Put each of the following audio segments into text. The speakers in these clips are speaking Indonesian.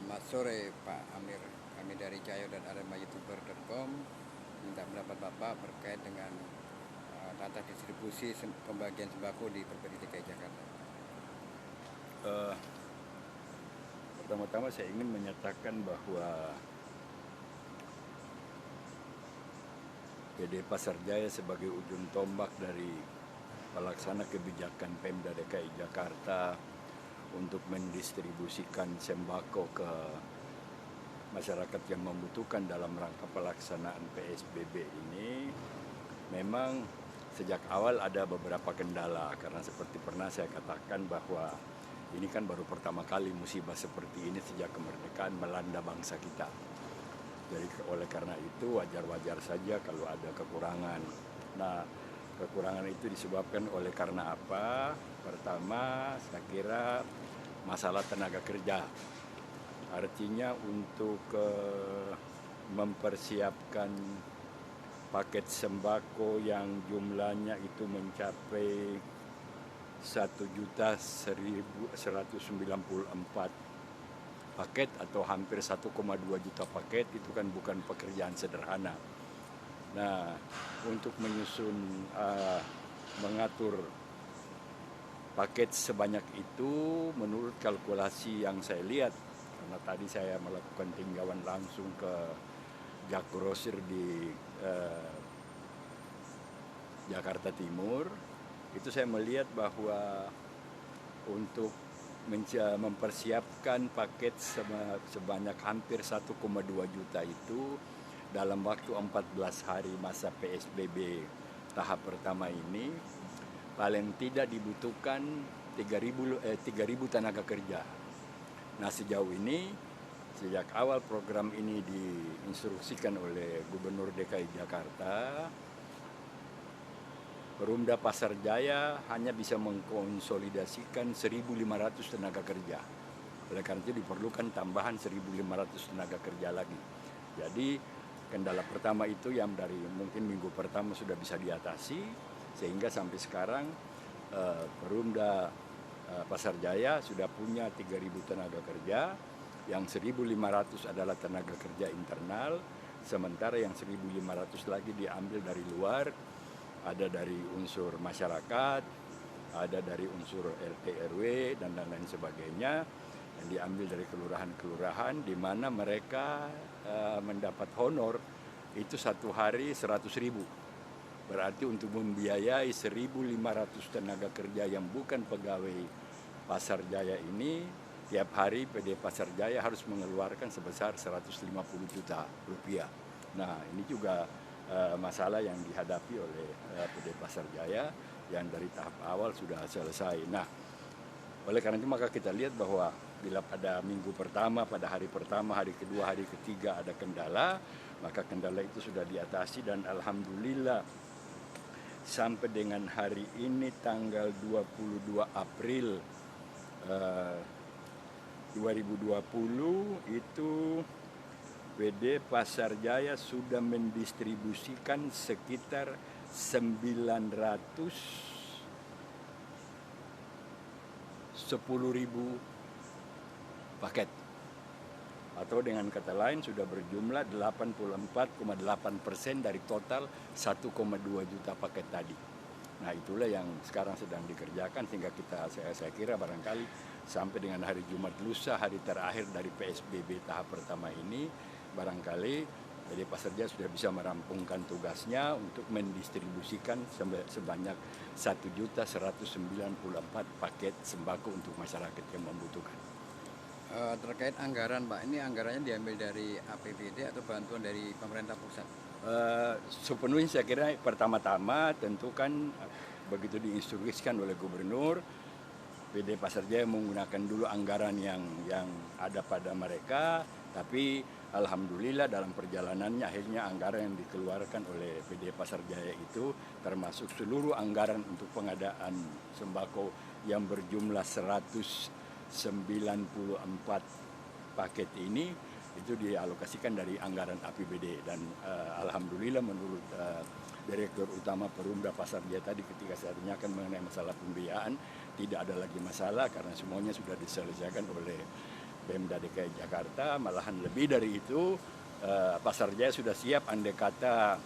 Selamat sore Pak Amir, kami dari Cayo dan arema-youtuber.com minta pendapat Bapak terkait dengan tata distribusi pembagian sembako di Provinsi DKI Jakarta. Pertama-tama saya ingin menyatakan bahwa PD Pasar Jaya sebagai ujung tombak dari pelaksana kebijakan Pemda DKI Jakarta untuk mendistribusikan sembako ke masyarakat yang membutuhkan dalam rangka pelaksanaan PSBB ini memang sejak awal ada beberapa kendala, karena seperti pernah saya katakan bahwa ini kan baru pertama kali musibah seperti ini sejak kemerdekaan melanda bangsa kita. Jadi oleh karena itu wajar-wajar saja kalau ada kekurangan. Nah, kekurangan itu disebabkan oleh karena apa? Pertama, saya kira masalah tenaga kerja. Artinya untuk mempersiapkan paket sembako yang jumlahnya itu mencapai 1.194 paket atau hampir 1,2 juta paket, itu kan bukan pekerjaan sederhana. Nah, untuk menyusun mengatur paket sebanyak itu menurut kalkulasi yang saya lihat, karena tadi saya melakukan tinjauan langsung ke Jak Grosir di Jakarta Timur, itu saya melihat bahwa untuk mempersiapkan paket sebanyak hampir 1,2 juta itu dalam waktu 14 hari masa PSBB tahap pertama ini paling tidak dibutuhkan 3.000 tenaga kerja. Nah, sejauh ini sejak awal program ini diinstruksikan oleh Gubernur DKI Jakarta, Perumda Pasar Jaya hanya bisa mengkonsolidasikan 1.500 tenaga kerja. Oleh karena itu diperlukan tambahan 1.500 tenaga kerja lagi. Jadi kendala pertama itu yang dari mungkin minggu pertama sudah bisa diatasi, sehingga sampai sekarang Perumda Pasar Jaya sudah punya 3.000 tenaga kerja, yang 1.500 adalah tenaga kerja internal, sementara yang 1.500 lagi diambil dari luar. Ada dari unsur masyarakat, ada dari unsur RT RW dan lain sebagainya, yang diambil dari kelurahan-kelurahan, di mana mereka mendapat honor itu satu hari 100.000. Berarti untuk membiayai 1.500 tenaga kerja yang bukan pegawai Pasar Jaya ini, tiap hari PD Pasar Jaya harus mengeluarkan sebesar 150 juta rupiah. Nah, ini juga masalah yang dihadapi oleh PD Pasar Jaya yang dari tahap awal sudah selesai. Nah, oleh karena itu maka kita lihat bahwa bila pada minggu pertama, pada hari pertama, hari kedua, hari ketiga ada kendala, maka kendala itu sudah diatasi, dan alhamdulillah sampai dengan hari ini tanggal 22 April 2020 itu PD Pasar Jaya sudah mendistribusikan sekitar 910.000 paket. Atau dengan kata lain sudah berjumlah 84,8% dari total 1,2 juta paket tadi. Nah, itulah yang sekarang sedang dikerjakan, sehingga saya kira barangkali sampai dengan hari Jumat lusa, hari terakhir dari PSBB tahap pertama ini, barangkali PD Pasar Jaya sudah bisa merampungkan tugasnya untuk mendistribusikan sebanyak 1.194 paket sembako untuk masyarakat yang membutuhkan. Terkait anggaran Pak, ini anggarannya diambil dari APBD atau bantuan dari pemerintah pusat? Sepenuhnya saya kira pertama-tama tentu kan begitu diinstruksikan oleh Gubernur, PD Pasar Jaya menggunakan dulu anggaran yang ada pada mereka, tapi alhamdulillah dalam perjalanannya akhirnya anggaran yang dikeluarkan oleh PD Pasar Jaya itu termasuk seluruh anggaran untuk pengadaan sembako yang berjumlah 194 paket ini itu dialokasikan dari anggaran APBD, dan alhamdulillah menurut Direktur Utama Perumda Pasar Jaya tadi ketika saya tanyakan mengenai masalah pembiayaan, tidak ada lagi masalah karena semuanya sudah diselesaikan oleh Pemda DKI Jakarta, malahan lebih dari itu Pasar Jaya sudah siap andai kata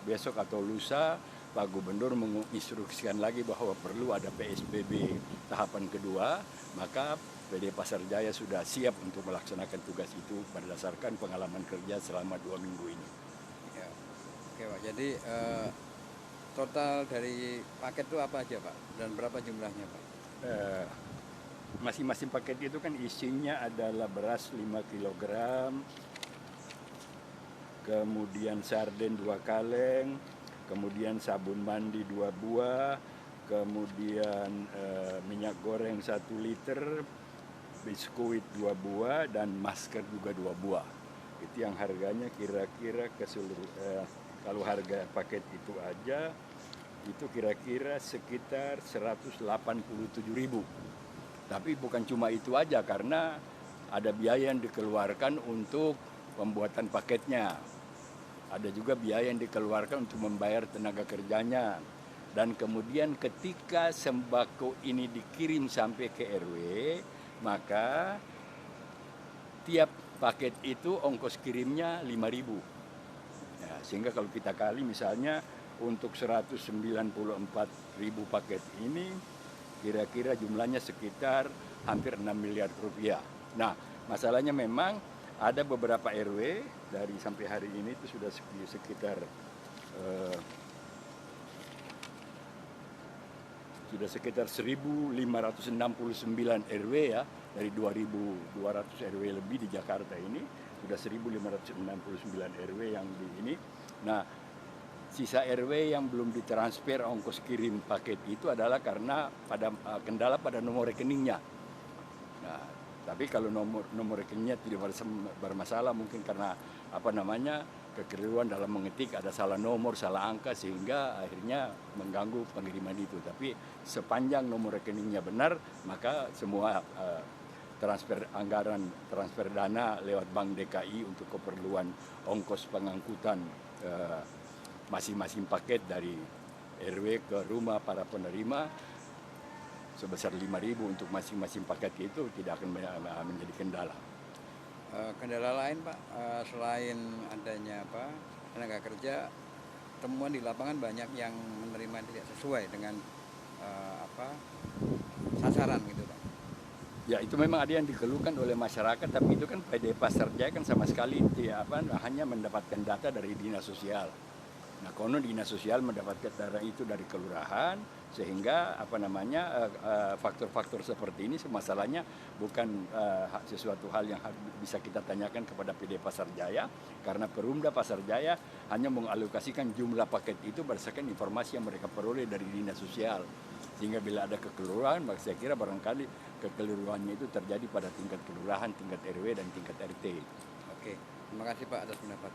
besok atau lusa Pak Gubernur menginstruksikan lagi bahwa perlu ada PSBB tahapan kedua, maka PD Pasar Jaya sudah siap untuk melaksanakan tugas itu berdasarkan pengalaman kerja selama 2 minggu ini. Ya. Oke Pak, jadi total dari paket itu apa aja Pak? Dan berapa jumlahnya Pak? Masing-masing paket itu kan isinya adalah beras 5 kg, kemudian sarden 2 kaleng, kemudian sabun mandi 2 buah, kemudian minyak goreng 1 liter, biskuit 2 buah, dan masker juga 2 buah. Itu yang harganya kira-kira kalau harga paket itu aja, itu kira-kira sekitar 187.000. Tapi bukan cuma itu aja, karena ada biaya yang dikeluarkan untuk pembuatan paketnya. Ada juga biaya yang dikeluarkan untuk membayar tenaga kerjanya. Dan kemudian ketika sembako ini dikirim sampai ke RW, maka tiap paket itu ongkos kirimnya 5.000. Ya, sehingga kalau kita kali misalnya untuk 194.000 paket ini, kira-kira jumlahnya sekitar hampir 6 miliar rupiah. Nah, masalahnya memang ada beberapa RW dari sampai hari ini itu sudah sekitar 1.569 RW ya, dari 2.200 RW lebih di Jakarta ini, sudah 1.569 RW yang di ini. Nah, sisa RW yang belum ditransfer ongkos kirim paket itu adalah karena kendala pada nomor rekeningnya. Nah, tapi kalau nomor rekeningnya tidak bermasalah, mungkin karena kekeliruan dalam mengetik, ada salah nomor, salah angka, sehingga akhirnya mengganggu pengiriman itu. Tapi sepanjang nomor rekeningnya benar, maka semua transfer dana lewat Bank DKI untuk keperluan ongkos pengangkutan masing-masing paket dari RW ke rumah para penerima sebesar 5.000 untuk masing-masing paket itu tidak akan menjadi kendala. Kendala lain Pak, selain adanya tenaga kerja, temuan di lapangan banyak yang menerima tidak sesuai dengan sasaran gitu Pak. Ya, itu memang ada yang dikeluhkan oleh masyarakat, tapi itu kan PD Pasar Jaya kan sama sekali hanya mendapatkan data dari Dinas Sosial. Nah, konon Dinas Sosial mendapatkan data itu dari kelurahan, sehingga faktor-faktor seperti ini masalahnya bukan sesuatu hal yang bisa kita tanyakan kepada PD Pasar Jaya, karena Perumda Pasar Jaya hanya mengalokasikan jumlah paket itu berdasarkan informasi yang mereka peroleh dari Dinas Sosial. Sehingga bila ada kekeliruan, maka saya kira barangkali kekeliruannya itu terjadi pada tingkat kelurahan, tingkat RW, dan tingkat RT. Oke, terima kasih Pak atas pendapatnya.